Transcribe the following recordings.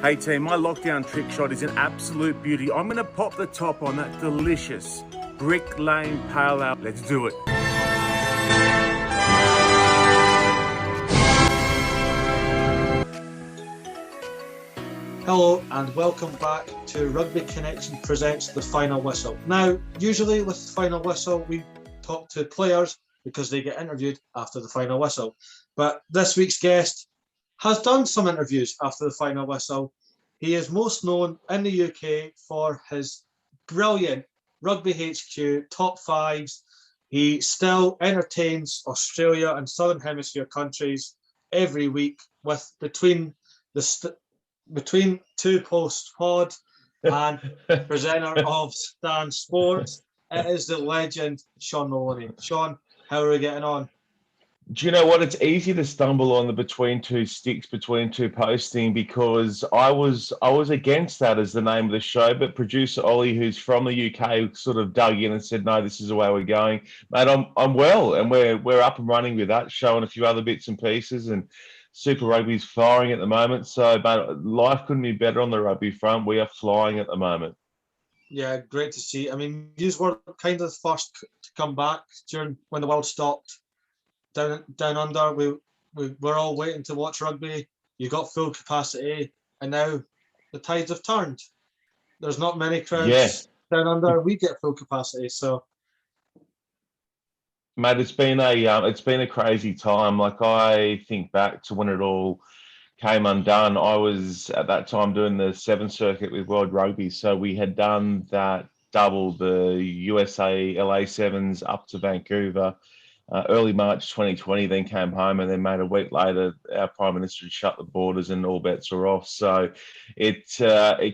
Hey team, my lockdown trick shot is an absolute beauty. I'm going to pop the top on that delicious Brick Lane Pale Ale. Let's do it. Hello and welcome back to Rugby Connection presents The Final Whistle. Now, usually with The Final Whistle, we talk to players because they get interviewed after the final whistle. But this week's guest has done some interviews after the final whistle. He is most known in the UK for his brilliant Rugby HQ top fives. He still entertains Australia and Southern Hemisphere countries every week with between two post pod and presenter of Stan Sports. It is the legend Sean Maloney. Sean, how are we getting on? Do you know what? It's easy to stumble on the between two sticks, between two posting because I was against that as the name of the show, but producer Ollie, who's from the UK, sort of dug in and said, "No, this is the way we're going, mate. I'm well, and we're up and running with that show and a few other bits and pieces, and Super Rugby's firing at the moment. So, mate, life couldn't be better on the rugby front. We are flying at the moment." Yeah, great to see. I mean, you were kind of the first to come back during when the world stopped. Down under, we were all waiting to watch rugby. You got full capacity, and now the tides have turned. There's not many crowds down under. We get full capacity, so mate, it's been a crazy time. Like, I think back to when it all came undone. I was at that time doing the 7 circuit with World Rugby, so we had done that double, the USA LA Sevens up to Vancouver. Early March 2020, then came home, and then made a week later, our Prime Minister had shut the borders and all bets were off. So it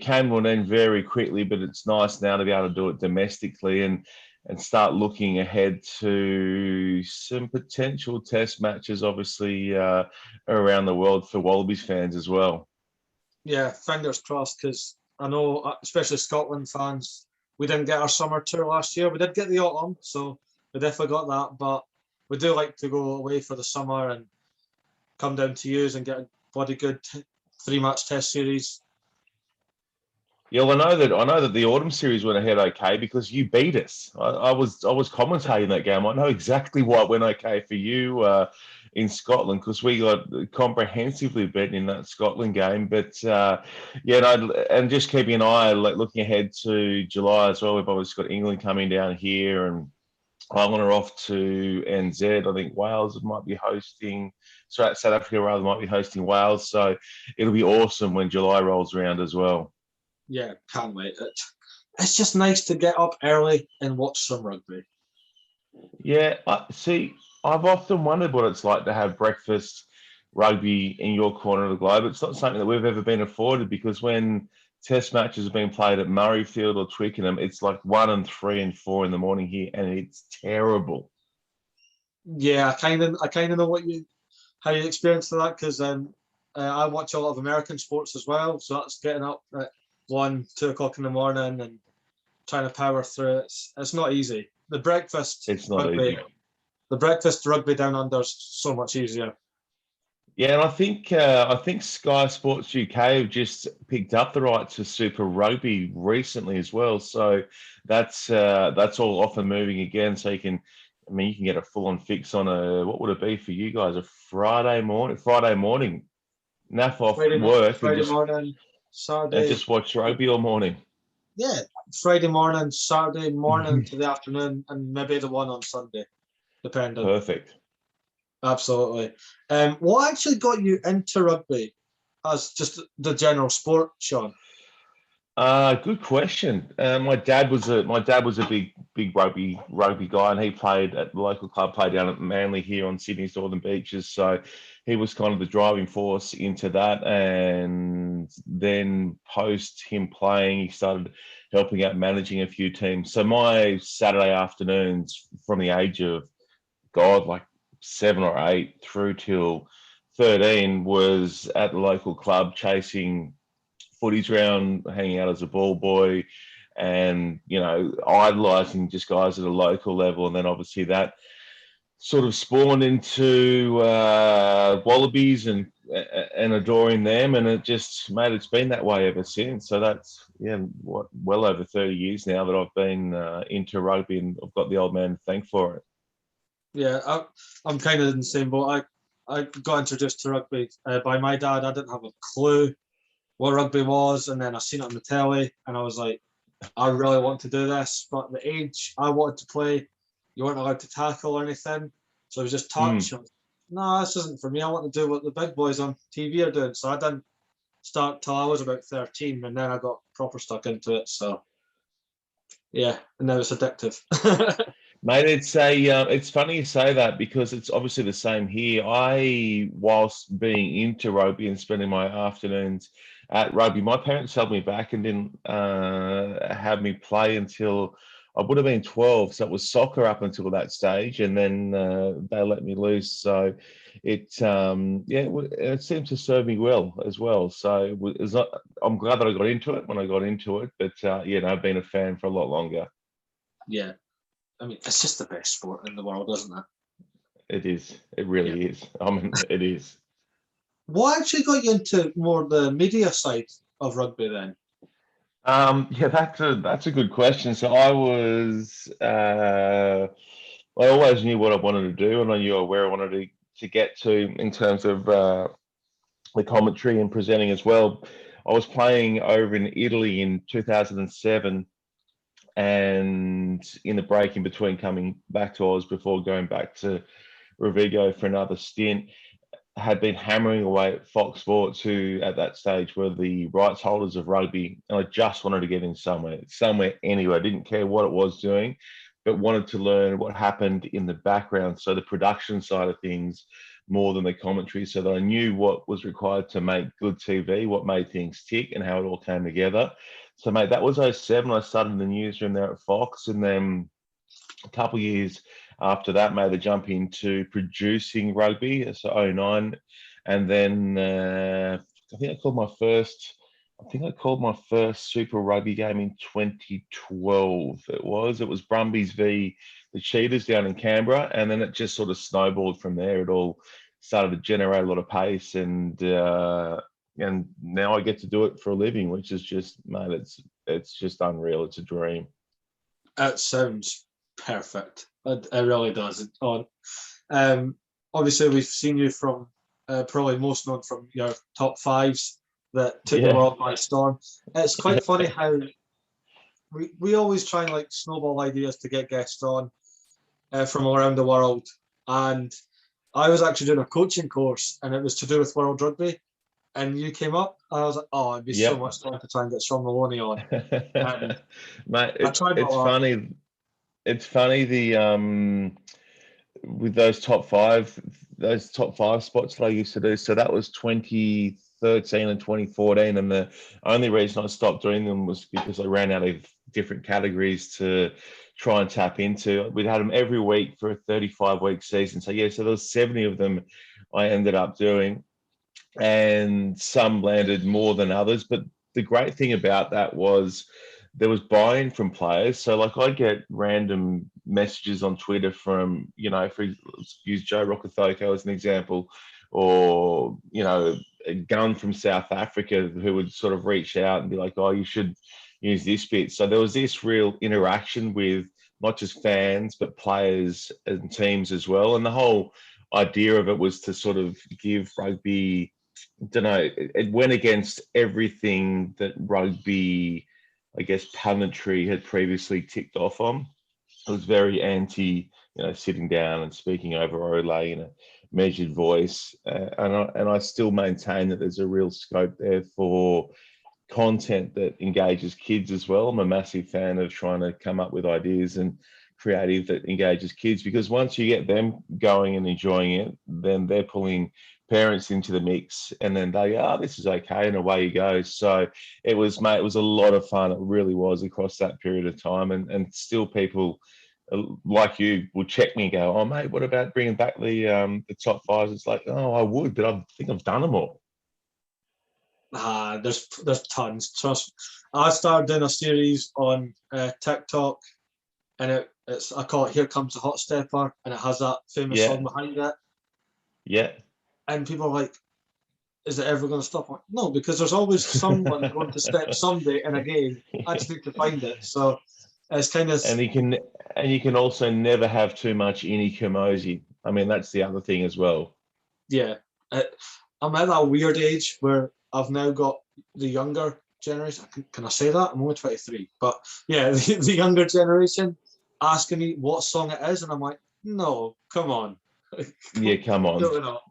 came to an end very quickly, but it's nice now to be able to do it domestically and start looking ahead to some potential test matches, obviously, around the world for Wallabies fans as well. Yeah, fingers crossed, because I know, especially Scotland fans, we didn't get our summer tour last year. We did get the autumn, so we definitely got that, but we do like to go away for the summer and come down to use and get a bloody good 3-match test series. Yeah, well, I know that the autumn series went ahead okay because you beat us. I was commentating that game. I know exactly why it went okay for you in Scotland because we got comprehensively beaten in that Scotland game. But and just keeping an eye, like looking ahead to July as well. We've obviously got England coming down here and Ireland are off to NZ. I think Wales might be hosting, South Africa rather might be hosting Wales. So it'll be awesome when July rolls around as well. Yeah, can't wait. It's just nice to get up early and watch some rugby. Yeah, I've often wondered what it's like to have breakfast rugby in your corner of the globe. It's not something that we've ever been afforded because when test matches have been played at Murrayfield or Twickenham, it's like 1 and 3 and 4 in the morning here, and it's terrible. Yeah, I kind of know how you experience that because I watch a lot of American sports as well, so that's getting up at 1, 2 o'clock in the morning and trying to power through it. It's not easy. The breakfast rugby down under is so much easier. Yeah, and I think Sky Sports UK have just picked up the rights to Super Rugby recently as well. So that's all off and moving again. So you can get a full-on fix on what would it be for you guys? A Friday morning, naff off work, Friday morning, Saturday, and just watch rugby all morning. Yeah, Friday morning, Saturday morning to the afternoon, and maybe the one on Sunday, depending. Perfect. Absolutely. What actually got you into rugby as just the general sport, Sean? Good question. My dad was a big rugby guy, and he played at the local club, played down at Manly here on Sydney's Northern Beaches. So he was kind of the driving force into that. And then post him playing, he started helping out managing a few teams. So my Saturday afternoons from the age of like 7 or 8 through till 13 was at the local club chasing footies round, hanging out as a ball boy and, idolising just guys at a local level. And then obviously that sort of spawned into wallabies and adoring them, and it's been that way ever since. So that's well over 30 years now that I've been into rugby, and I've got the old man to thank for it. Yeah, I'm kind of in the same boat. I got introduced to rugby by my dad. I didn't have a clue what rugby was, and then I seen it on the telly, and I was like, I really want to do this. But the age I wanted to play, you weren't allowed to tackle or anything, so it was just touch. No, this isn't for me. I want to do what the big boys on TV are doing. So I didn't start till I was about 13, and then I got proper stuck into it. So yeah, and now it's addictive. Mate, it's funny you say that because it's obviously the same here. Whilst being into rugby and spending my afternoons at rugby, my parents held me back and didn't have me play until I would have been 12. So it was soccer up until that stage, and then they let me loose. So it seemed to serve me well as well. So I'm glad that I got into it when I got into it, but I've been a fan for a lot longer. Yeah. I mean, it's just the best sport in the world, isn't it? It is. It really is. I mean, it is. What actually got you into more the media side of rugby then? That's a good question. So I always knew what I wanted to do, and I knew where I wanted to get to in terms of the commentary and presenting as well. I was playing over in Italy in 2007. And in the break in between coming back to Oz before going back to Rovigo for another stint, had been hammering away at Fox Sports, who at that stage were the rights holders of rugby. And I just wanted to get in somewhere anywhere. I didn't care what it was doing, but wanted to learn what happened in the background. So the production side of things more than the commentary, so that I knew what was required to make good TV, what made things tick, and how it all came together. So, mate, that was 07. I started in the newsroom there at Fox, and then a couple of years after that, made the jump into producing rugby, so 09. And then I think I called my first Super Rugby game in 2012. It was Brumbies v the Cheetahs down in Canberra, and then it just sort of snowballed from there. It all started to generate a lot of pace, and now I get to do it for a living, which is just, mate, it's just unreal. It's a dream. It sounds perfect. It really does. Obviously, we've seen you from probably most known from your top fives that took the world by storm. It's quite funny how we always try and like snowball ideas to get guests on from around the world. And I was actually doing a coaching course, and it was to do with World Rugby. And you came up, and I was like, "Oh, it'd be so much fun to try and get Sean Maloney on." Mate, it's funny. It's funny with those top five spots that I used to do. So that was 2013 and 2014, and the only reason I stopped doing them was because I ran out of different categories to try and tap into. We'd had them every week for a 35-week season. So so there was 70 of them I ended up doing, and some landed more than others. But the great thing about that was there was buy-in from players. So like I get random messages on Twitter from, let's use Joe Rokothoko as an example, or, a gun from South Africa who would sort of reach out and be like, oh, you should use this bit. So there was this real interaction with not just fans, but players and teams as well. And the whole idea of it was to sort of give rugby, it went against everything that rugby, I guess, punditry had previously ticked off on. It was very anti, sitting down and speaking over Olay in a measured voice. And I still maintain that there's a real scope there for content that engages kids as well. I'm a massive fan of trying to come up with ideas and creative that engages kids, because once you get them going and enjoying it, then they're pulling parents into the mix, and then they go, oh, this is okay, and away you go. So it was a lot of fun. It really was, across that period of time. And still people like you will check me and go, oh, mate, what about bringing back the top fives? It's like, oh, I would, but I think I've done them all. There's tons. Trust me. I started doing a series on TikTok, and I call it "Here Comes the Hot Stepper," and it has that famous song behind it. Yeah. And people are like, "Is it ever going to stop?" No, because there's always someone going to step someday in a game. I just need to find it. So it's kind of And you can also never have too much Ini Kamosi. I mean, that's the other thing as well. yeah. I'm at that weird age where I've now got the younger generation. Can I say that? I'm only 23, but yeah, the younger generation asking me what song it is, and I'm like, no, come on. Yeah, come on. Really not.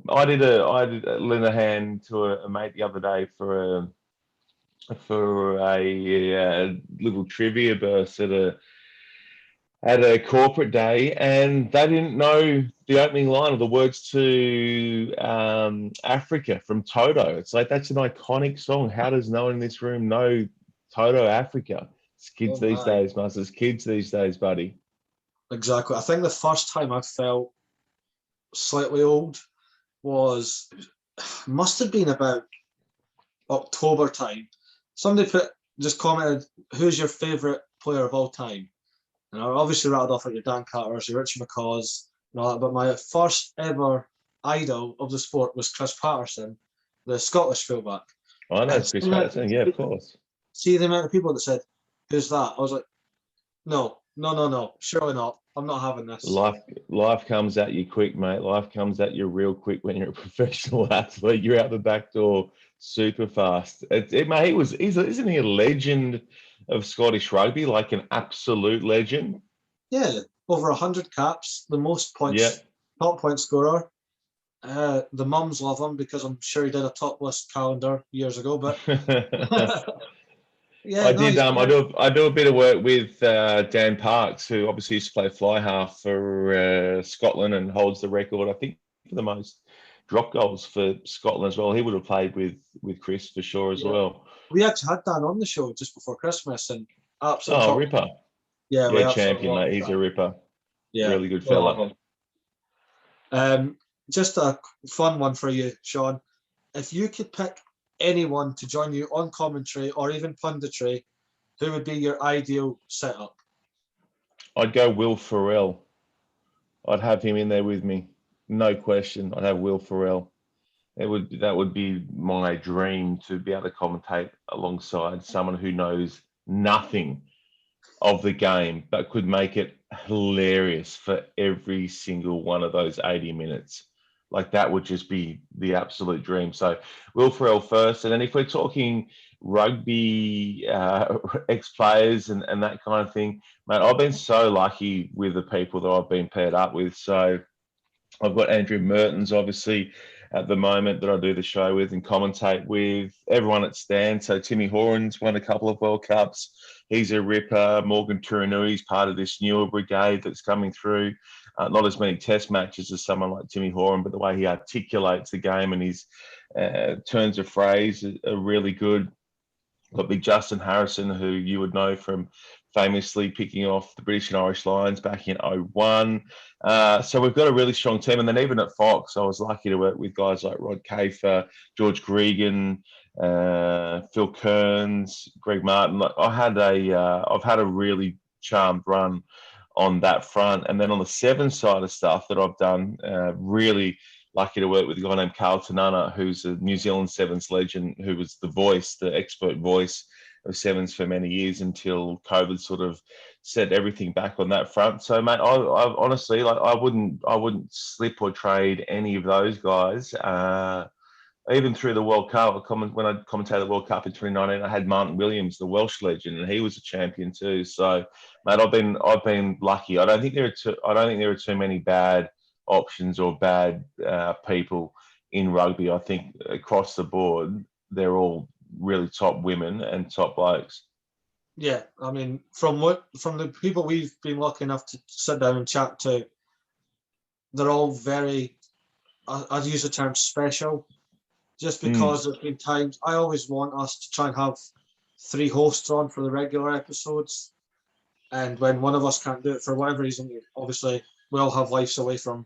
I did lend a hand to a mate the other day for a little trivia burst at a corporate day, and they didn't know the opening line of the words to Africa from Toto. It's like, that's an iconic song. How does no one in this room know Toto Africa? It's kids these days, Masters. Kids these days, buddy. Exactly. I think the first time I felt slightly old must have been about October time. Somebody just commented, "Who's your favourite player of all time?" And I obviously rattled off like your Dan Carter's, your Richie McCaws, and all that. But my first ever idol of the sport was Chris Patterson, the Scottish fullback. I know Chris Patterson. Yeah, of course. See the amount of people that said, "Who's that?" I was like, "No, surely not. I'm not having this." Life comes at you quick, mate. Life comes at you real quick when you're a professional athlete. You're out the back door super fast. Mate, isn't he a legend of Scottish rugby? Like an absolute legend. Yeah, over 100 caps, the most points, Yeah. top point scorer. The mums love him because I'm sure he did a top list calendar years ago. But yeah, I do a bit of work with Dan Parks, who obviously used to play fly half for Scotland and holds the record, I think, for the most drop goals for Scotland as well. He would have played with Chris for sure as well. We actually had Dan on the show just before Christmas, and absolutely ripper. Yeah, champion, mate. He's a ripper. Yeah, really good fella. Just a fun one for you, Sean. If you could pick anyone to join you on commentary or even punditry, who would be your ideal setup? I'd go Will Ferrell. I'd have him in there with me. No question. I'd have Will Ferrell. That would be my dream, to be able to commentate alongside someone who knows nothing of the game but could make it hilarious for every single one of those 80 minutes. Like, that would just be the absolute dream. So Will Ferrell first, and then if we're talking rugby ex-players and that kind of thing, mate, I've been so lucky with the people that I've been paired up with. So I've got Andrew Mertens, obviously, at the moment, that I do the show with and commentate with. Everyone at Stand. So Timmy Horan's won a couple of World Cups. He's a ripper. Morgan Turinui's part of this newer brigade that's coming through. Not as many test matches as someone like Timmy Horan, but the way he articulates the game and his turns of phrase are really good. Got big Justin Harrison, who you would know from famously picking off the British and Irish Lions back in 2001. So we've got a really strong team. And then even at Fox, I was lucky to work with guys like Rod Kafer, George Gregan, Phil Kearns, Greg Martin. I've had a really charmed run on that front. And then on the seven side of stuff that I've done, really lucky to work with a guy named Carl Tanana, who's a New Zealand sevens legend, who was the expert voice of sevens for many years until COVID sort of set everything back on that front. So, mate, I honestly, like, I wouldn't slip or trade any of those guys. Even through the World Cup, when I commentated the World Cup in 2019, I had Martin Williams, the Welsh legend, and he was a champion too. So, mate, I've been lucky. I don't think there are too many bad options or bad people in rugby. I think across the board, they're all really top women and top blokes. Yeah, I mean, from the people we've been lucky enough to sit down and chat to, they're all very, I'd use the term special, just because there's been times I always want us to try and have 3 hosts on for the regular episodes, and when one of us can't do it for whatever reason, obviously we all have lives away from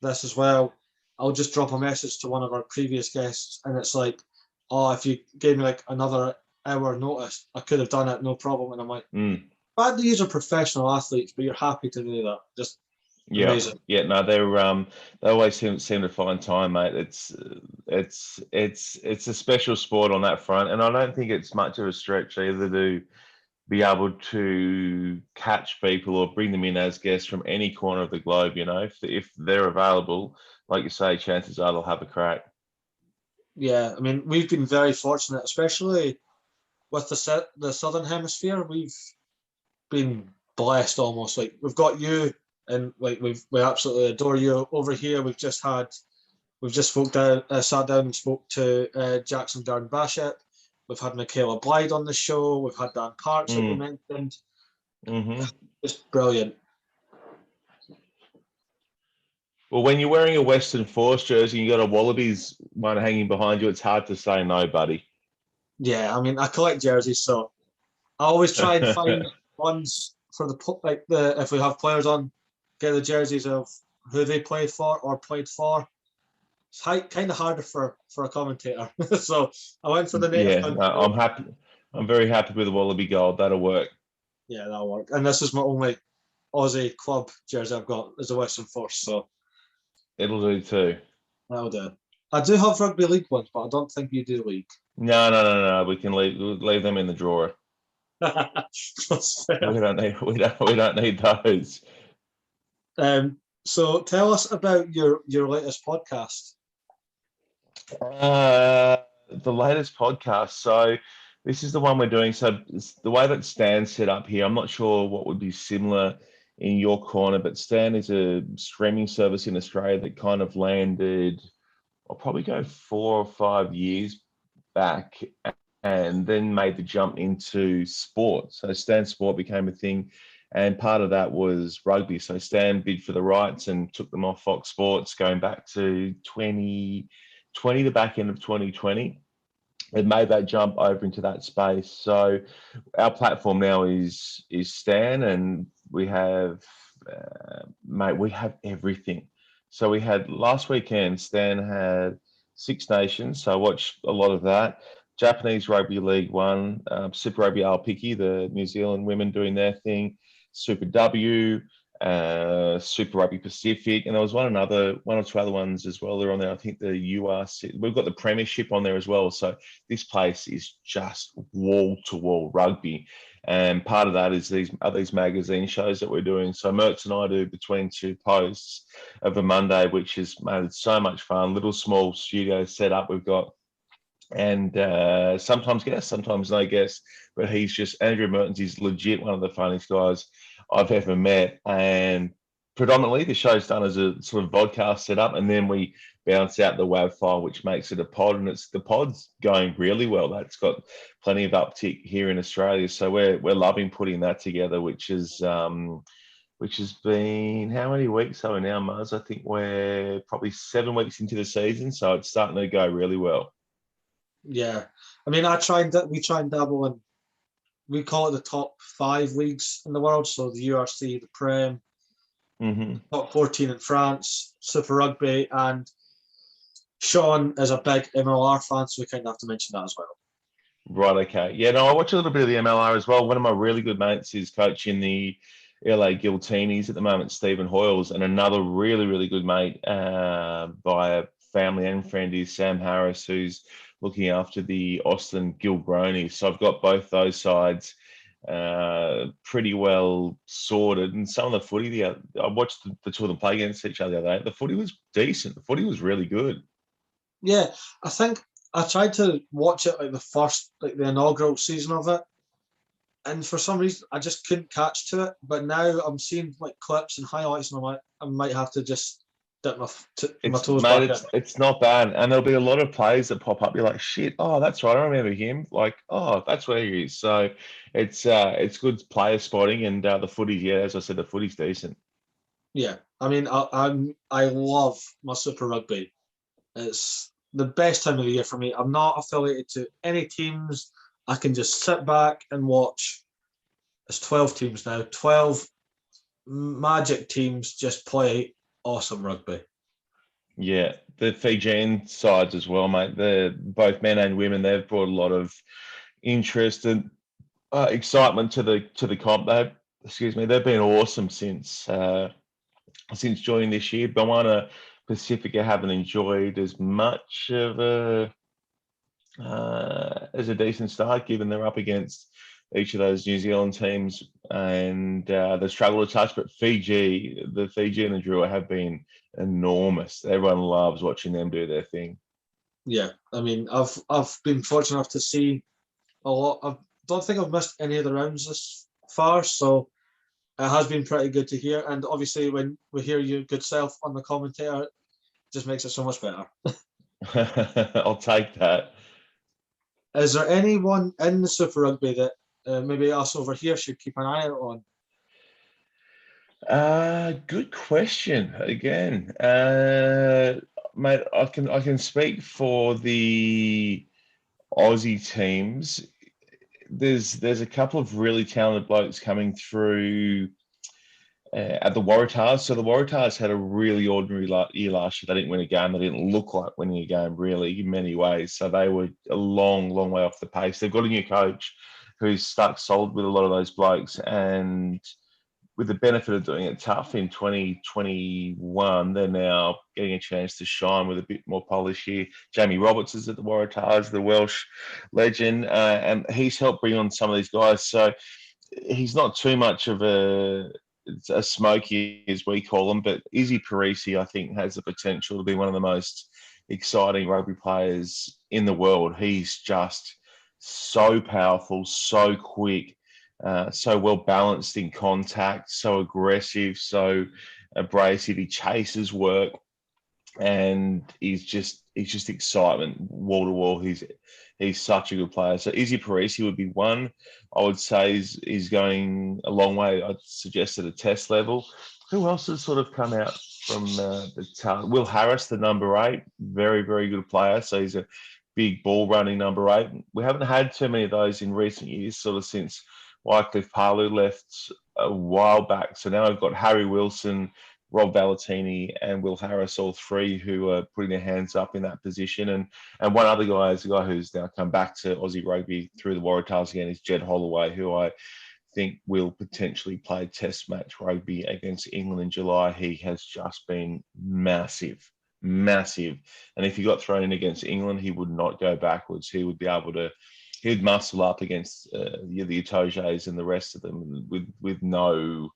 this as well, I'll just drop a message to one of our previous guests, and it's like, oh, if you gave me like another hour notice, I could have done it, no problem. And I'm like, bad to use are professional athletes, but you're happy to do that. Just amazing. Yeah, no, they always seem to find time, mate. It's a special sport on that front, and I don't think it's much of a stretch either to be able to catch people or bring them in as guests from any corner of the globe. You know, if they're available, like you say, chances are they'll have a crack. Yeah, I mean, we've been very fortunate, especially with the Southern Hemisphere. We've been blessed almost. Like we've got you, and like we absolutely adore you over here. We've just sat down and spoke to Jackson Darn Bashett. We've had Michaela Blyde on the show. We've had Dan Parks, like we mentioned. Mm-hmm. Just brilliant. Well, when you're wearing a Western Force jersey and you got a Wallabies one hanging behind you, it's hard to say no, buddy. Yeah, I mean, I collect jerseys, so I always try and find ones for if we have players on, get the jerseys of who they played for or played for. It's kind of harder for a commentator, so I went for the native country. No, I'm happy. I'm very happy with the Wallaby gold. That'll work. Yeah, that'll work. And this is my only Aussie club jersey I've got is the Western Force, so It'll do too. that'll do. I do have rugby league ones, but I don't think you do league. No. We can leave them in the drawer. That's fair. We don't need those. So tell us about your latest podcast. The latest podcast. So this is the one we're doing. So the way that Stan's set up here, I'm not sure what would be similar in your corner, but Stan is a streaming service in Australia that kind of landed, I'll probably go 4 or 5 years back, and then made the jump into sport. So Stan Sport became a thing, and part of that was rugby. So Stan bid for the rights and took them off Fox Sports going back to 2020, the back end of 2020. It made that jump over into that space. So our platform now is Stan, and we have, we have everything. So we had last weekend, Stan had Six Nations. So I watched a lot of that. Japanese Rugby League One, Super Rugby Aopiki, the New Zealand women doing their thing, Super W, Super Rugby Pacific, and there was one or two other ones as well. They're on there. I think the URC. We've got the Premiership on there as well. So this place is just wall to wall rugby, and part of that is these magazine shows that we're doing. So Mertz and I do between two posts of a Monday, which has made it so much fun. Little small studio set up we've got. And sometimes guests, sometimes no guests, but Andrew Mertens is legit one of the funniest guys I've ever met. And predominantly the show's done as a sort of podcast setup, and then we bounce out the WAV file, which makes it a pod, and the pod's going really well. That's got plenty of uptick here in Australia. So we're loving putting that together, which has been, how many weeks are we now, Mars? I think we're probably 7 weeks into the season, so it's starting to go really well. Yeah, I mean, we try and dabble in, we call it the top 5 leagues in the world. So the URC, the Prem, top 14 in France, Super Rugby, and Sean is a big MLR fan, so we kind of have to mention that as well. Right, okay. Yeah, no, I watch a little bit of the MLR as well. One of my really good mates is coaching the LA Guiltinis at the moment, Stephen Hoyles, and another really, really good mate via family and friend is Sam Harris, who's looking after the Austin Gilgronis. So I've got both those sides pretty well sorted. And some of the footy, I watched the two of them play against each other the other day. The footy was decent. The footy was really good. Yeah, I think I tried to watch it like the inaugural season of it, and for some reason I just couldn't catch to it. But now I'm seeing like clips and highlights, and I'm like, I might have to just dip my toes back in. It's not bad, and there'll be a lot of plays that pop up. You're like, shit, oh, that's right, I remember him. Like, oh, that's where he is. So it's good player spotting, and the footy, yeah, as I said, the footy's decent. Yeah, I mean, I love my Super Rugby. It's the best time of the year for me. I'm not affiliated to any teams. I can just sit back and watch. It's 12 teams now. 12 magic teams just play awesome rugby. Yeah, the Fijian sides as well, mate. Both men and women, they've brought a lot of interest, and excitement to the comp. They've been awesome since joining this year. Moana Pacifica haven't enjoyed as much of as a decent start, given they're up against each of those New Zealand teams, and they struggle to touch. But the Fiji and the Drua have been enormous. Everyone loves watching them do their thing. Yeah, I mean, I've been fortunate enough to see a lot. I don't think I've missed any of the rounds this far, so it has been pretty good to hear. And obviously, when we hear your good self on the commentator, it just makes it so much better. I'll take that. Is there anyone in the Super Rugby that maybe us over here should keep an eye out on? Good question again, mate. I can speak for the Aussie teams. There's a couple of really talented blokes coming through at the Waratahs. So the Waratahs had a really ordinary year last year. They didn't win a game. They didn't look like winning a game, really, in many ways. So they were a long, long way off the pace. They've got a new coach who's stuck solid with a lot of those blokes. And with the benefit of doing it tough in 2021, they're now getting a chance to shine with a bit more polish here. Jamie Roberts is at the Waratahs, the Welsh legend, and he's helped bring on some of these guys. So he's not too much of a smoky, as we call him, but Izzy Parisi, I think, has the potential to be one of the most exciting rugby players in the world. He's just so powerful, so quick, so well balanced in contact, so aggressive, so abrasive. He chases work, and he's just excitement wall to wall. He's such a good player. So Izzy Parisi would be one. I would say is going a long way. I'd suggest at a test level. Who else has sort of come out from the talent? Will Harris, the number 8, very, very good player. So he's a big ball running number 8. We haven't had too many of those in recent years, sort of since Wycliffe Palu left a while back. So now I've got Harry Wilson, Rob Valentini, and Will Harris, all three who are putting their hands up in that position. And one other guy is a guy who's now come back to Aussie rugby through the Waratahs again, is Jed Holloway, who I think will potentially play test match rugby against England in July. He has just been massive. And if he got thrown in against England, he would not go backwards. He would be able to, he'd muscle up against the Itoges and the rest of them with no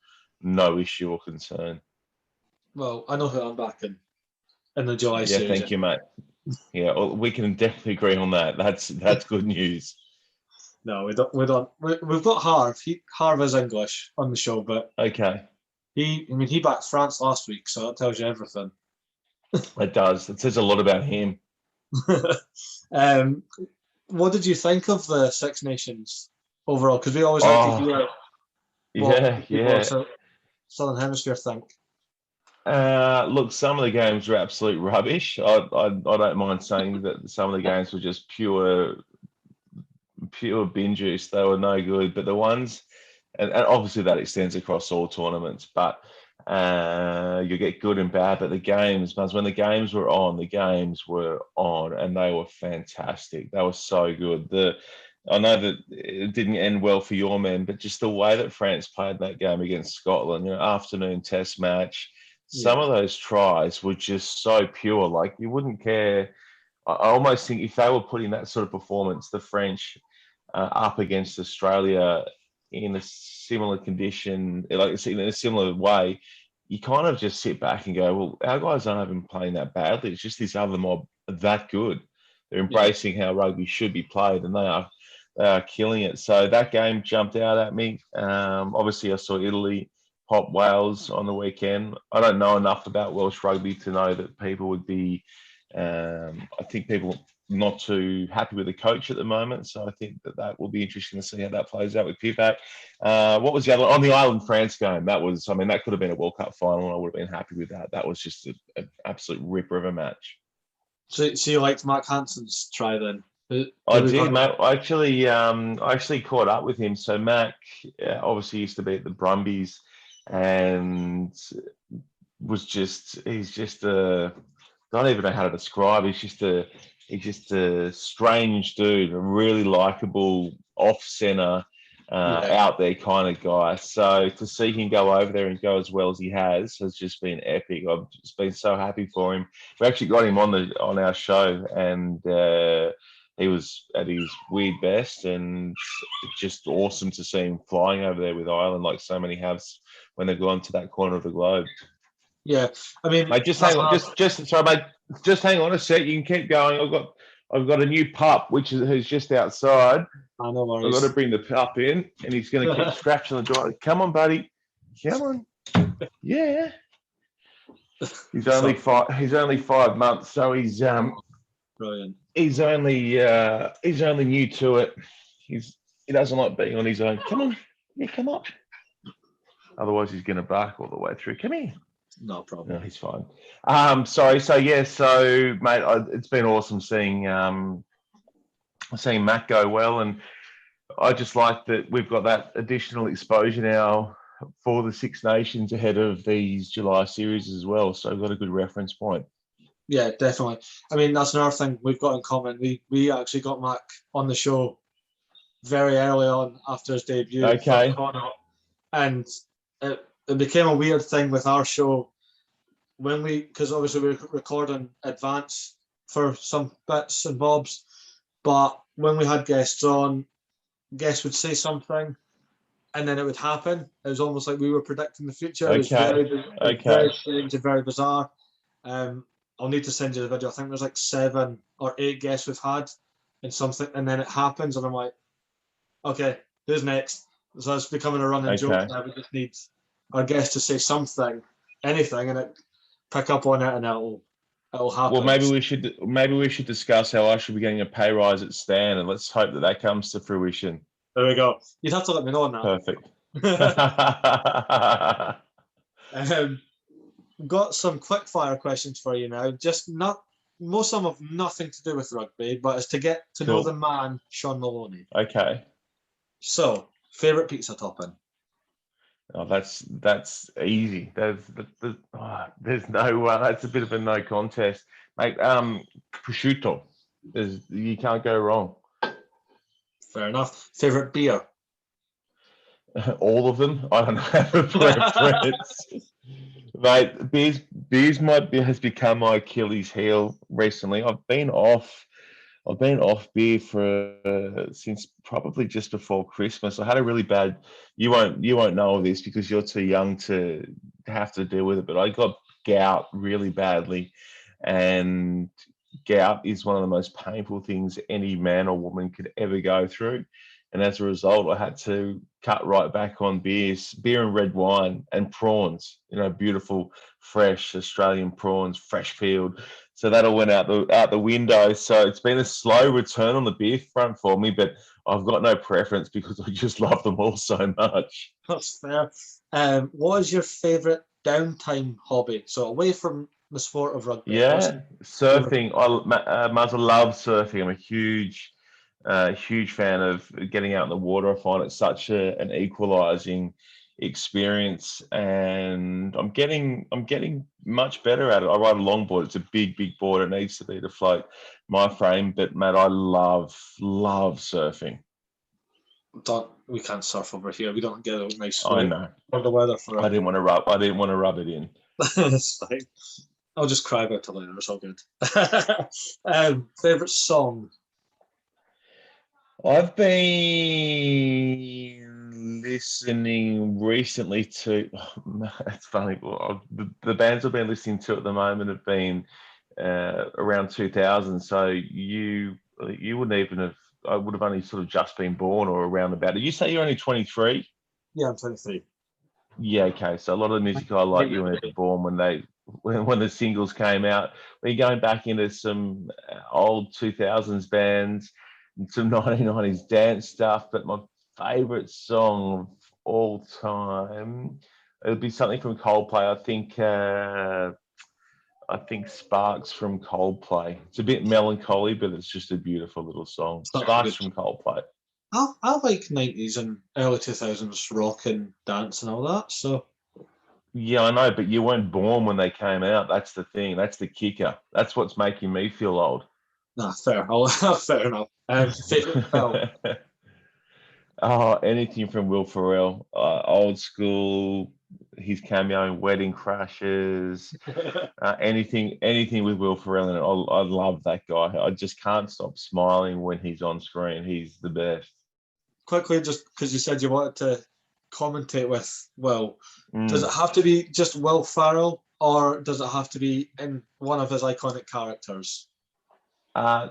issue or concern. Well, I know who I'm backing in the July series. Yeah, thank you, mate. Yeah, well, we can definitely agree on that. That's good news. No, we don't. We've got Harv. Harv is English on the show, but okay. He backed France last week, so that tells you everything. It does. It says a lot about him. What did you think of the Six Nations overall? Because we always like to hear what Southern Hemisphere think. Look, some of the games were absolute rubbish. I don't mind saying that some of the games were just pure bin juice. They were no good. But the ones, and obviously that extends across all tournaments, but you get good and bad. But the games, when the games were on, and they were fantastic. They were so good. I know that it didn't end well for your men, but just the way that France played that game against Scotland, afternoon test match. Some of those tries were just so pure. Like, you wouldn't care. I almost think if they were putting that sort of performance, the French, up against Australia in a similar condition, like in a similar way, you kind of just sit back and go, well, our guys aren't even playing that badly. It's just this other mob that good. They're embracing how rugby should be played, and they are killing it. So that game jumped out at me. Obviously, I saw Italy pop Wales on the weekend. I don't know enough about Welsh rugby to know that people would be, I think people not too happy with the coach at the moment. So I think that will be interesting to see how that plays out with Pipak. What was the other on the Ireland-France game? That could have been a World Cup final, and I would have been happy with that. That was just an absolute ripper of a match. So you liked Mark Hansen's try then? I did, mate. I actually caught up with him. So Mac obviously used to be at the Brumbies, and he's just a, don't even know how to describe. He's just a strange dude, a really likable, off-center, out there kind of guy. So to see him go over there and go as well as he has just been epic. I've just been so happy for him. We actually got him on our show, and he was at his weird best, and it's just awesome to see him flying over there with Ireland like so many have when they've gone to that corner of the globe. Yeah, I mean, mate, just hang on, sorry, mate, just hang on a sec. You can keep going. I've got a new pup who's just outside. I know. I've got to bring the pup in, and he's going to keep scratching the door. Come on, buddy. Come on. Yeah. He's only 5 months, so he's brilliant. He's only new to it. He doesn't like being on his own. Come on. Yeah, come on. Otherwise, he's going to bark all the way through. Come here. No problem. No, he's fine. Sorry. So mate, it's been awesome seeing Matt go well, and I just like that we've got that additional exposure now for the Six Nations ahead of these July series as well. So we've got a good reference point. Yeah, definitely. I mean, that's another thing we've got in common. We actually got Mac on the show very early on after his debut. Okay. And it became a weird thing with our show because obviously we're recording advance for some bits and bobs, but when we had guests on, guests would say something and then it would happen. It was almost like we were predicting the future. It was very strange and very bizarre. I'll need to send you the video. I think there's like 7 or 8 guests we've had and something, and then it happens and I'm like, okay, who's next? So it's becoming a running joke now. We just need our guest to say something, anything, and it pick up on it, and it'll happen. Well, maybe we should discuss how I should be getting a pay rise at Stan, and let's hope that comes to fruition. There we go. You'd have to let me know on that. Perfect. Got some quick fire questions for you now. Most of them have nothing to do with rugby, but it's to get to know the man, Sean Maloney. Okay. So, favourite pizza topping? Oh, that's easy. There's no that's a bit of a no contest, mate. Prosciutto. You can't go wrong. Fair enough. Favourite beer? All of them. I don't have a preference. Mate, beers has become my Achilles heel recently. I've been off beer since probably just before Christmas. I had a really bad. You won't know of this because you're too young to have to deal with it. But I got gout really badly, and gout is one of the most painful things any man or woman could ever go through. And as a result, I had to cut right back on beer and red wine and prawns. Beautiful, fresh Australian prawns, fresh peeled. So that all went out the window. So it's been a slow return on the beer front for me, but I've got no preference because I just love them all so much. That's fair. What is your favourite downtime hobby? So away from the sport of rugby. Yeah, surfing. I love surfing. I'm a huge fan of getting out in the water. I find it such an equalising experience, and I'm getting much better at it. I ride a longboard. It's a big board. It needs to be to float my frame, but Matt, I love surfing. We can't surf over here. We don't get a nice. I know. For the weather for it. I didn't want to rub it in. That's fine. I'll just cry about it later. It's all good. Favorite song? I've been listening recently to. It's funny. The bands I've been listening to at the moment have been around 2000. So you wouldn't even have. I would have only sort of just been born or around about. Did you say you're only 23? Yeah, I'm 23. Yeah. Okay. So a lot of the music I like, you weren't even born when the singles came out. We're going back into some old 2000s bands. Some 1990s dance stuff, but my favourite song of all time, it would be something from Coldplay. I think Sparks from Coldplay. It's a bit melancholy, but it's just a beautiful little song. Sparks from Coldplay. I like 90s and early 2000s rock and dance and all that. So yeah, I know, but you weren't born when they came out. That's the thing. That's the kicker. That's what's making me feel old. Nah, fair. Fair enough. Favourite film? Oh, anything from Will Ferrell, old school, his cameo in Wedding Crashers, anything with Will Ferrell in it. I love that guy. I just can't stop smiling when he's on screen. He's the best. Quickly, just because you said you wanted to commentate with Will, does Mm. it have to be just Will Ferrell, or does it have to be in one of his iconic characters? Uh,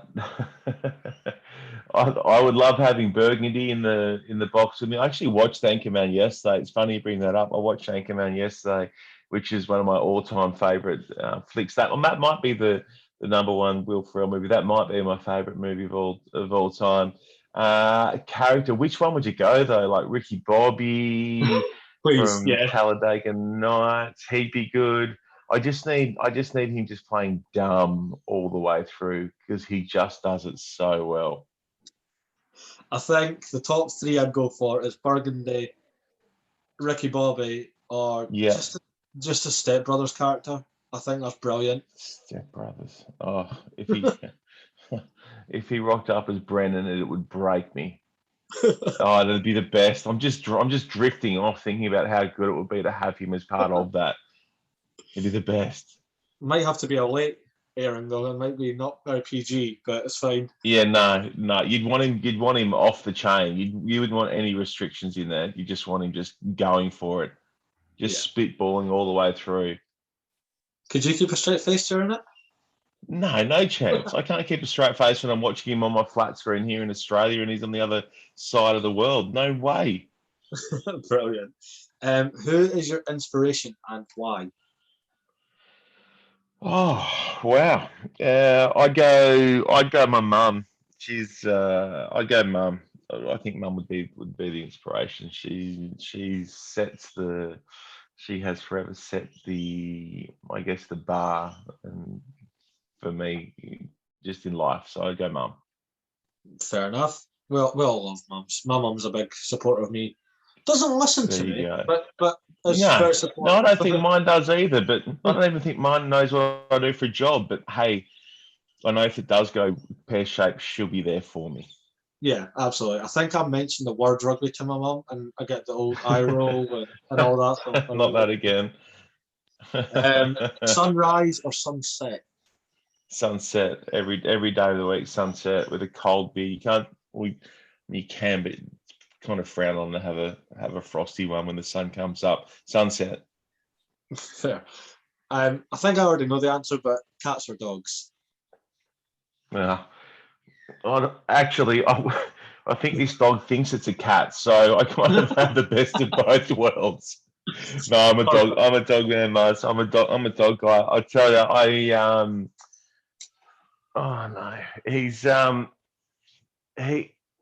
I would love having Burgundy in the box with me. I actually watched Anchorman yesterday. It's funny you bring that up. I watched Anchorman yesterday, which is one of my all-time favorite flicks. That might be the number one Will Ferrell movie. That might be my favorite movie of all time. Character, which one would you go though? Like Ricky Bobby Please, from yeah. Talladega Nights. He'd be good. I just need him just playing dumb all the way through because he just does it so well. I think the top three I'd go for is Burgundy, Ricky Bobby, or Yeah. just a Step Brothers character. I think that's brilliant. Step Brothers. Oh, if he if he rocked up as Brennan, it would break me. Oh, that'd be the best. I'm just drifting off thinking about how good it would be to have him as part of that. It'd be the best. Might have to be a late airing though. It might be not very PG, but it's fine. Yeah, no. You'd want him off the chain. You wouldn't want any restrictions in there. You just want him just going for it, just spitballing all the way through. Could you keep a straight face during it? No chance. I can't keep a straight face when I'm watching him on my flat screen here in Australia and he's on the other side of the world. No way. Brilliant. Who is your inspiration and why? Oh wow. I'd go my mum. I'd go mum. I think mum would be the inspiration. She has forever set the bar and for me just in life. So I'd go mum. Fair enough. Well, we all love mums. My mum's a big supporter of me. Doesn't listen to me, but is very supportive. No, I don't think mine does either. But I don't even think mine knows what I do for a job. But hey, I know if it does go pear-shaped, she'll be there for me. Yeah, absolutely. I think I mentioned the word rugby to my mum, and I get the old eye roll and all that. Not that again. Sunrise or sunset? Sunset every day of the week. Sunset with a cold beer. You can, but it's kind of frown on to have a frosty one when the sun comes up. Sunset. Fair. I think I already know the answer, but cats or dogs? Yeah. Actually, I think this dog thinks it's a cat, so I kind of have the best of both worlds. No, I'm a dog. I'm a dog man, Mars. I'm a dog guy. I tell you, oh no,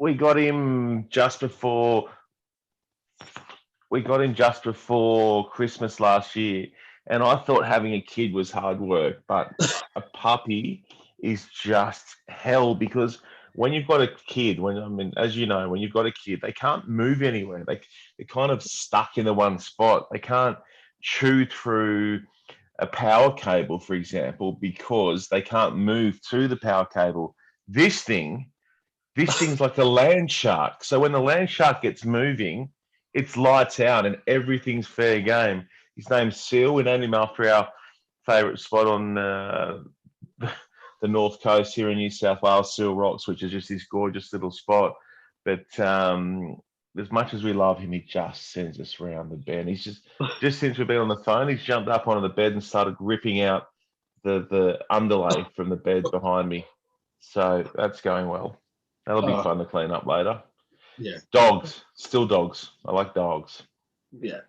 we got him just before Christmas last year, and I thought having a kid was hard work, but a puppy is just hell because when you've got a kid, as you know, when you've got a kid, they can't move anywhere. They're kind of stuck in the one spot. They can't chew through a power cable, for example, because they can't move to the power cable. This thing's like a land shark. So when the land shark gets moving, it's lights out and everything's fair game. His name's Seal. We named him after our favourite spot on the north coast here in New South Wales, Seal Rocks, which is just this gorgeous little spot. But as much as we love him, he just sends us around the bend. He's just since we've been on the phone, he's jumped up onto the bed and started ripping out the underlay from the bed behind me. So that's going well. That'll be fun to clean up later. Yeah. Dogs, still dogs. I like dogs. Yeah.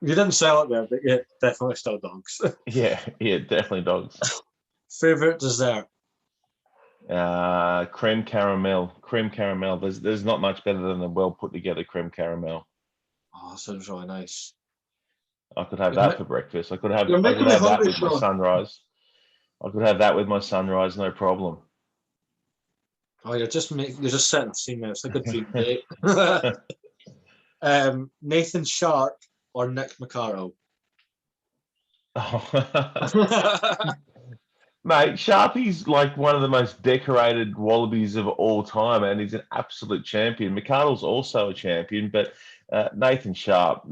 You didn't sell it there, but yeah, definitely still dogs. Yeah, definitely dogs. Favorite dessert? Creme caramel. There's not much better than a well put together creme caramel. Oh, that sounds really nice. I could have that for breakfast. I could have that with my sunrise. I could have that with my sunrise, no problem. Oh, you're just setting the scene there. It's like a dream date. Nathan Sharp or Nick McCarroll? Mate, Sharpie's like one of the most decorated Wallabies of all time, and he's an absolute champion. McArdle's also a champion, but Nathan Sharp,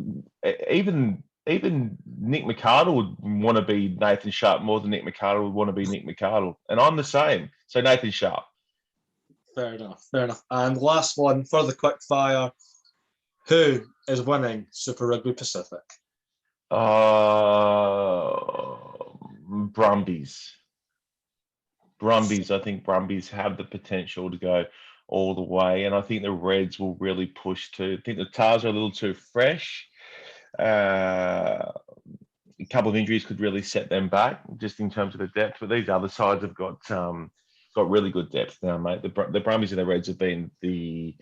even Nick McArdle would want to be Nathan Sharp more than Nick McArdle would want to be Nick McArdle, and I'm the same. So Nathan Sharp. Fair enough. Fair enough. And last one for the quick fire. Who is winning Super Rugby Pacific? Brumbies. Brumbies. I think Brumbies have the potential to go all the way, and I think the Reds will really push too. I think the Tars are a little too fresh. A couple of injuries could really set them back, just in terms of the depth. But these other sides have got really good depth now, mate. The Brumbies and the Reds have been the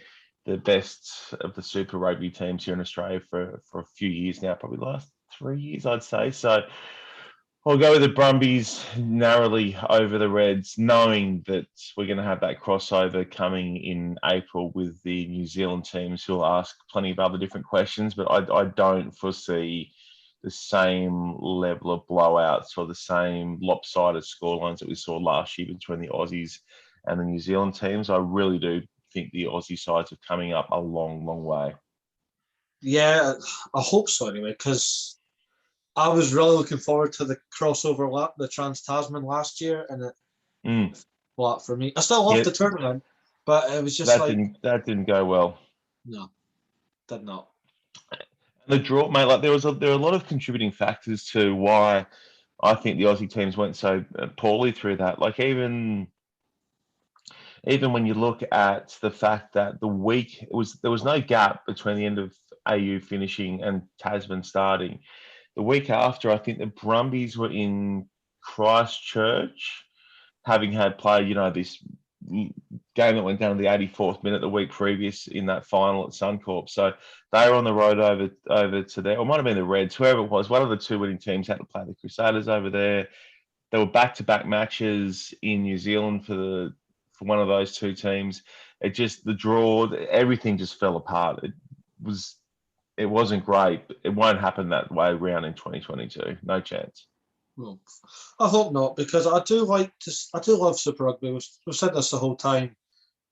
best of the Super Rugby teams here in Australia for a few years now, probably the last 3 years, I'd say. So I'll go with the Brumbies narrowly over the Reds, knowing that we're going to have that crossover coming in April with the New Zealand teams who will ask plenty of other different questions, but I don't foresee the same level of blowouts or the same lopsided scorelines that we saw last year between the Aussies and the New Zealand teams. I really do think the Aussie sides are coming up a long, long way. Yeah, I hope so anyway, because I was really looking forward to the crossover lap, the Trans-Tasman last year, and it flat for me. I still loved the tournament, but it was just that didn't go well. No, did not. The draw, mate, like there are a lot of contributing factors to why I think the Aussie teams went so poorly through that. Like even when you look at the fact that there was no gap between the end of AU finishing and Tasman starting. The week after, I think the Brumbies were in Christchurch, having had played, this game that went down to the 84th minute the week previous in that final at Suncorp. So they were on the road over to there, or it might have been the Reds, whoever it was. One of the two winning teams had to play the Crusaders over there. There were back-to-back matches in New Zealand for one of those two teams. The draw, everything just fell apart. It wasn't great. It won't happen that way around in 2022. No chance. Well, I hope not, because I do love Super Rugby. We've said this the whole time,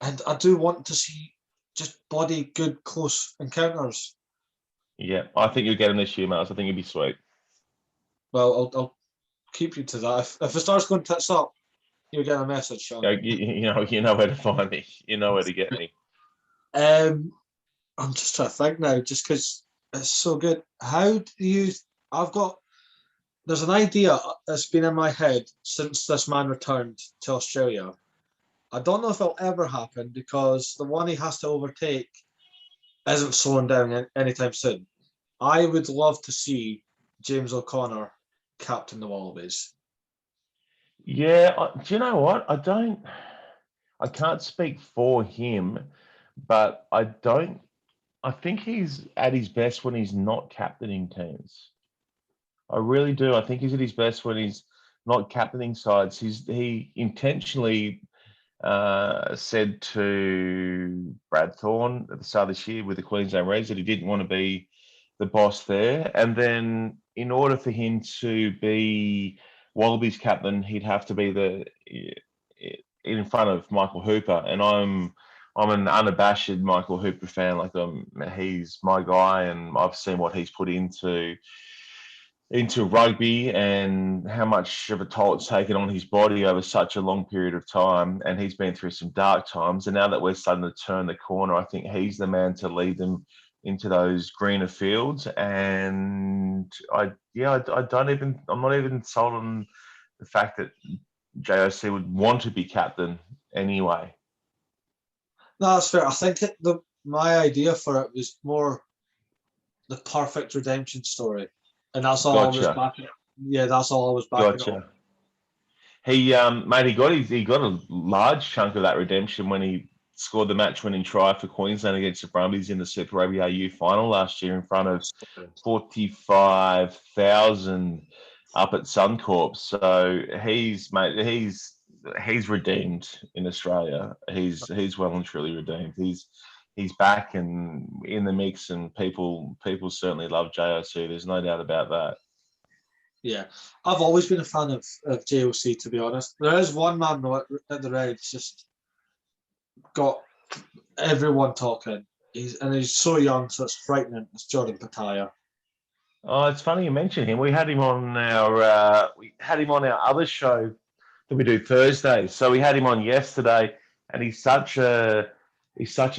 and I do want to see just bloody good close encounters. Yeah, I think you'll get them this year, Miles. I think it'll be sweet. Well, I'll keep you to that. If it starts going tits up, you'll get a message, Sean. You know where to find me. You know where to get me. I'm just trying to think now, just because it's so good. There's an idea that's been in my head since this man returned to Australia. I don't know if it'll ever happen because the one he has to overtake isn't slowing down anytime soon. I would love to see James O'Connor captain the Wallabies. Yeah, do you know what? I can't speak for him, but I think he's at his best when he's not captaining teams. I really do. I think he's at his best when he's not captaining sides. He intentionally said to Brad Thorne at the start of this year with the Queensland Reds that he didn't want to be the boss there. And then in order for him to be Wallabies captain, he'd have to be in front of Michael Hooper. And I'm an unabashed Michael Hooper fan. Like he's my guy, and I've seen what he's put into rugby and how much of a toll it's taken on his body over such a long period of time. And he's been through some dark times. And now that we're starting to turn the corner, I think he's the man to lead them into those greener fields. And I'm not even sold on the fact that JOC would want to be captain anyway. No, that's fair. I think my idea for it was more the perfect redemption story. And that's all I was backing. Yeah, that's all I was backing. Gotcha. He got a large chunk of that redemption when he scored the match-winning try for Queensland against the Brumbies in the Super Rugby AU final last year in front of 45,000 up at Suncorp. So he's redeemed in Australia. He's well and truly redeemed. He's back and in the mix, and people certainly love JOC. There's no doubt about that. Yeah, I've always been a fan of JOC, to be honest. There is one man though at the Reds just got everyone talking. He's so young, so it's frightening. It's Jordan Pataya. Oh, it's funny you mention him. We had him on our other show that we do Thursdays. So we had him on yesterday, and he's such a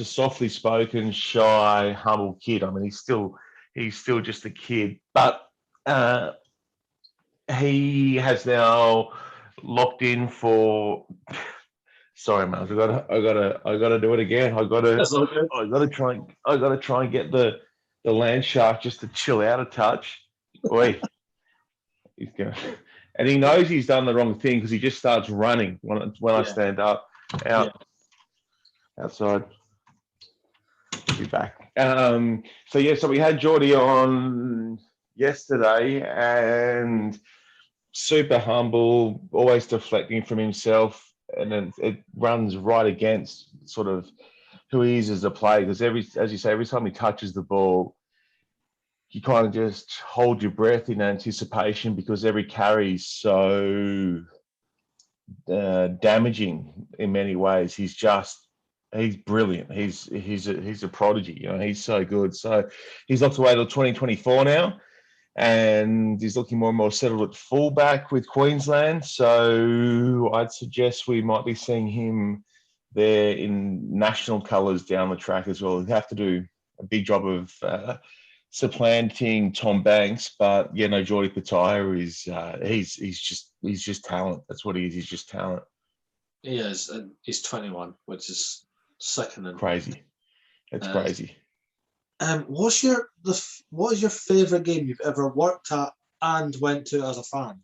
softly spoken, shy, humble kid. I mean, he's still just a kid, but he has now locked in for. Sorry, man. I gotta do it again. I gotta try and get the land shark just to chill out a touch. Boy, he's going, and he knows he's done the wrong thing because he just starts running when I stand up outside. Be back. So we had Geordie on yesterday, and super humble, always deflecting from himself. And then it runs right against sort of who he is as a player, because as you say, every time he touches the ball, you kind of just hold your breath in anticipation because every carry is so damaging in many ways. He's brilliant. He's a prodigy. You know, he's so good. So he's locked away till 2024 now. And he's looking more and more settled at fullback with Queensland. So I'd suggest we might be seeing him there in national colours down the track as well. He'd have to do a big job of supplanting Tom Banks, but Geordie Pataya is he's just talent. That's what he is. He's just talent. He is, and he's 21, which is sickening. Crazy. It's crazy. What is your favourite game you've ever worked at and went to as a fan?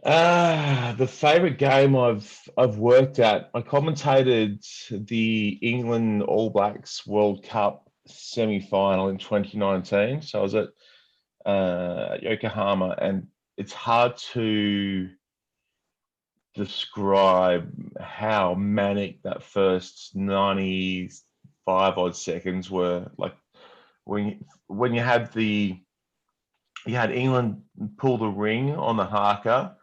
The favourite game I've worked at, I commentated the England All Blacks World Cup semi-final in 2019. So I was at Yokohama, and it's hard to describe how manic that first 95 odd seconds were. Like when you had England pull the ring on the haka.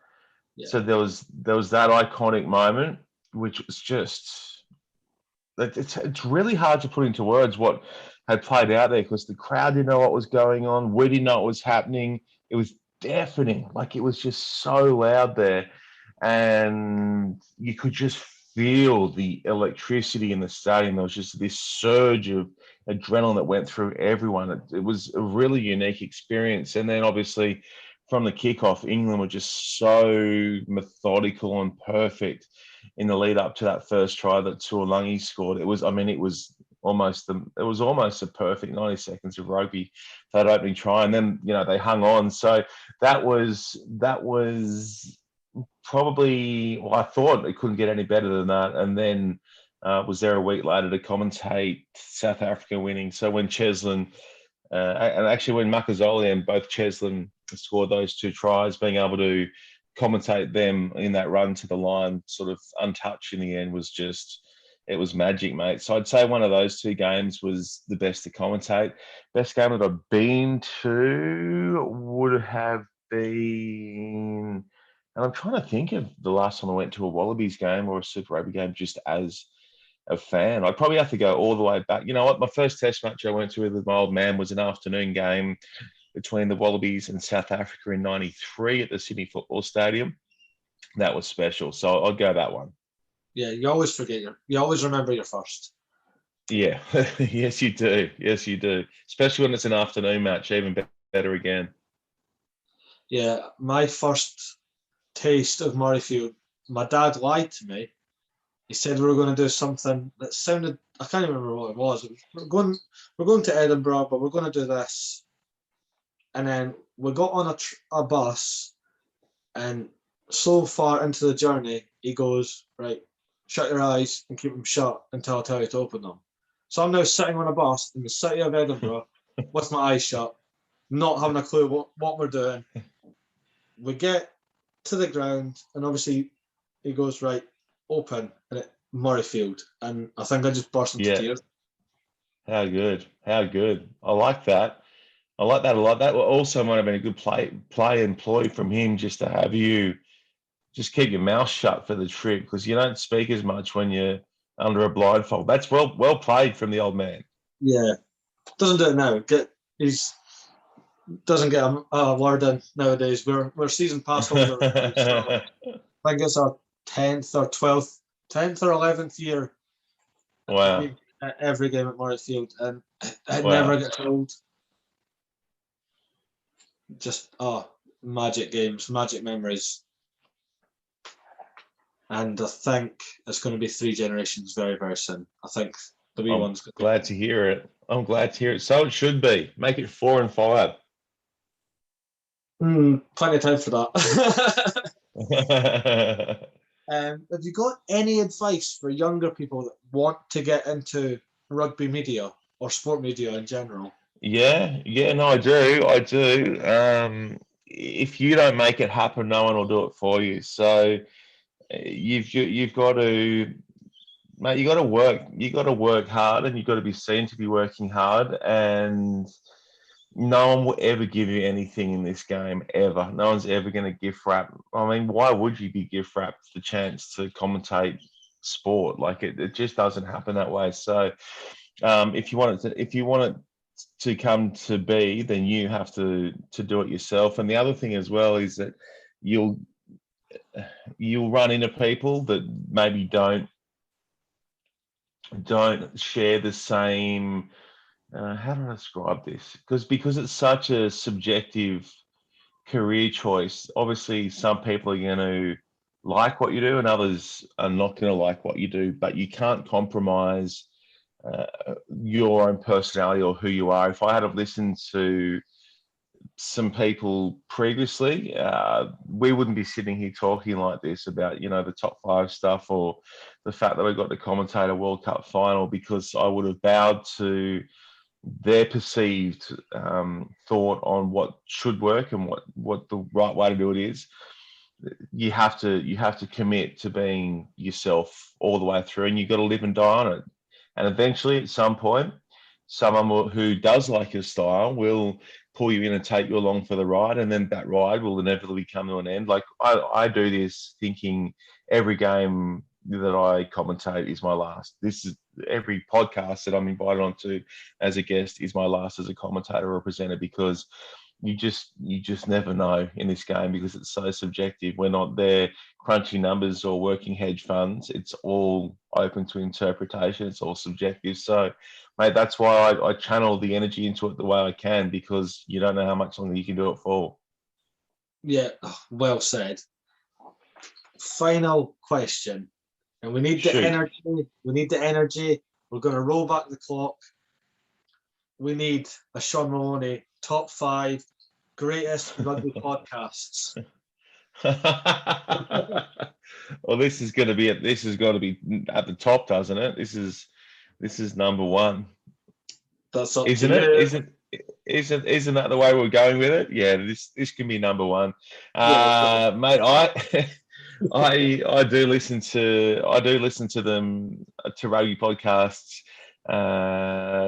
Yeah. So there was that iconic moment, which was just, it's really hard to put into words what had played out there, because the crowd didn't know what was going on. We didn't know what was happening. It was deafening. Like, it was just so loud there. And you could just feel the electricity in the stadium. There was just this surge of adrenaline that went through everyone. It was a really unique experience. And then obviously from the kickoff, England were just so methodical and perfect in the lead up to that first try that Tuolungi scored. It was almost a perfect 90 seconds of rugby, that opening try. And then, they hung on. So that was probably, I thought it couldn't get any better than that. And then was there a week later to commentate South Africa winning. So when Cheslin, and actually when Makazole and both Cheslin scored those two tries, being able to commentate them in that run to the line, sort of untouched in the end, it was magic, mate. So I'd say one of those two games was the best to commentate. Best game that I've been to would have been, and I'm trying to think of the last time I went to a Wallabies game or a Super Rugby game just as a fan. I'd probably have to go all the way back. You know what? My first test match I went to with my old man was an afternoon game between the Wallabies and South Africa in '93 at the Sydney Football Stadium. That was special. So I'll go that one. Yeah, you always remember your first. Yeah, yes, you do. Yes, you do. Especially when it's an afternoon match, even better again. Yeah, my first taste of Murrayfield, my dad lied to me. He said we were going to do something that sounded, I can't remember what it was. We're going to Edinburgh, but we're going to do this. And then we got on a bus, and so far into the journey, he goes, right, shut your eyes and keep them shut until I tell you to open them. So I'm now sitting on a bus in the city of Edinburgh with my eyes shut, not having a clue what we're doing. We get to the ground, and obviously he goes, right, open, and Murrayfield. And I think I just burst into tears. How good. I like that. I like that a lot. That also might have been a good play employ from him, just to have you just keep your mouth shut for the trip, because you don't speak as much when you're under a blindfold. That's well played from the old man. Yeah, doesn't do it now. He's doesn't get a word in nowadays. We're season pass holders now, so I think it's our 10th or 12th, 10th or 11th year Wow. at every game at Murrayfield, and it Wow. never gets old. Just magic games, magic memories. And I think it's going to be 3 generations very, very soon. I think the wee one's going to glad to hear it. I'm glad to hear it. So it should be. Make it 4 and 5. Plenty of time for that. Have you got any advice for younger people that want to get into rugby media or sport media in general? Yeah, no, I do. If you don't make it happen, no one will do it for you. So you've got to, mate, you got to work hard, and you've got to be seen to be working hard, and no one will ever give you anything in this game, ever. No one's ever going to gift wrap. I mean, why would you be gift wrapped the chance to commentate sport? Like it just doesn't happen that way. So if you want it to come to be, then you have to do it yourself. And the other thing as well is that you'll run into people that maybe don't share the same. How do I describe this? Because it's such a subjective career choice. Obviously, some people are going to like what you do, and others are not going to like what you do. But you can't compromise your own personality or who you are. If I had have listened to some people previously, we wouldn't be sitting here talking like this about, the top 5 stuff, or the fact that we got to commentate a World Cup final, because I would have bowed to their perceived thought on what should work and what the right way to do it is. You have to commit to being yourself all the way through, and you've got to live and die on it. And eventually, at some point, someone who does like your style will pull you in and take you along for the ride, and then that ride will inevitably come to an end. Like I do this thinking every game that I commentate is my last. This is every podcast that I'm invited onto as a guest is my last as a commentator or presenter, because you just never know in this game, because it's so subjective. We're not there crunching numbers or working hedge funds. It's all open to interpretation. It's all subjective. So, mate, that's why I channel the energy into it the way I can, because you don't know how much longer you can do it for. Yeah, well said. Final question. And we need the energy. We need the energy. We're going to roll back the clock. We need a Sean Maloney top 5 greatest rugby podcasts. Well, this is got to be at the top, doesn't it? This is number 1. That's up isn't to it? you. Isn't that the way we're going with it? Yeah, this can be number 1. Yeah, mate, I do listen to them, to rugby podcasts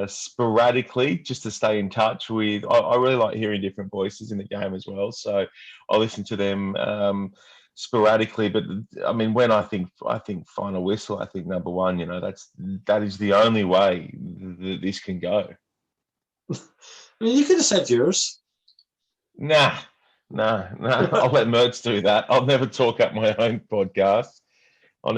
sporadically, just to stay in touch with. I really like hearing different voices in the game as well, so I listen to them sporadically. But I mean, when I think final whistle, I think number 1. That is the only way that this can go. I mean, you could have said yours. Nah. I'll let Mertz do that. I'll never talk up my own podcast. I would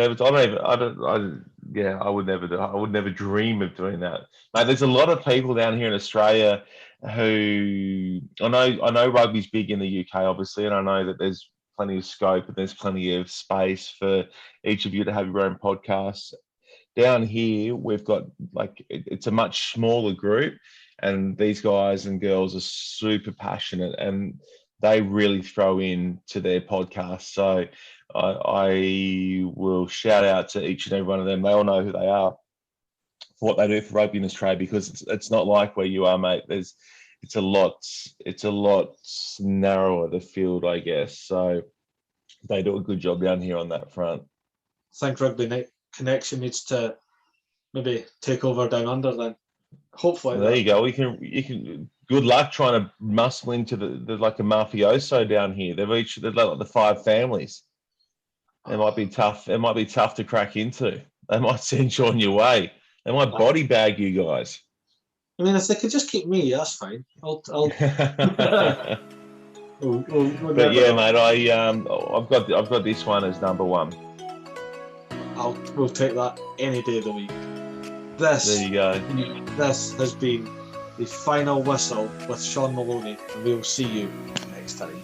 never do. I would never dream of doing that. Mate, there's a lot of people down here in Australia who I know rugby's big in the UK, obviously, and I know that there's plenty of scope and there's plenty of space for each of you to have your own podcasts. Down here, we've got it's a much smaller group, and these guys and girls are super passionate, and they really throw in to their podcast. So I will shout out to each and every one of them. They all know who they are, for what they do for rugby in Australia, because it's not like where you are, mate. It's a lot narrower, the field, I guess. So they do a good job down here on that front. I think Rugby Connection needs to maybe take over down under then. Hopefully. Well, there you go. You can good luck trying to muscle into the like a mafioso down here. They're like the 5 families. It might be tough. It might be tough to crack into. They might send you on your way. They might body bag you guys. I mean, if they could just keep me, that's fine. I'll But never yeah, know. mate, I've got this one as number 1. We'll take that any day of the week. There you go. This has been the final whistle with Sean Maloney, and we'll see you next time.